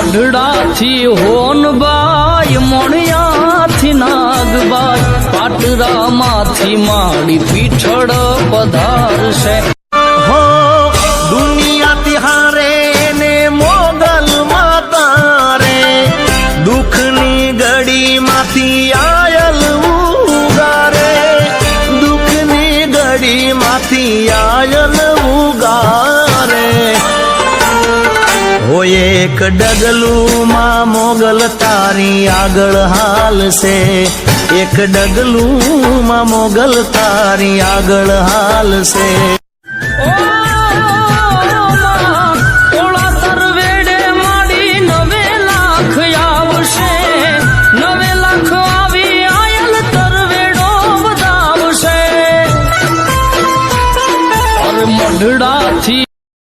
મઢડાથી હોનબાઈ, મોણિયાથી નાગબાઈ, પાટરામાંથી માડી પીઠળ પધારશે. હો દુનિયા તિહારે ને મોગલ માતા રે, દુઃખની ગડીમાંથી આયલ ઉગારે, દુઃખની ગડીમાંથી આયલ ઉગારે. હોય એક ડગલું માં મોગલ તારી આગળ હાલશે, એક ડગલું માં મોગલ તારી આગળ હાલશે. મઢડાથી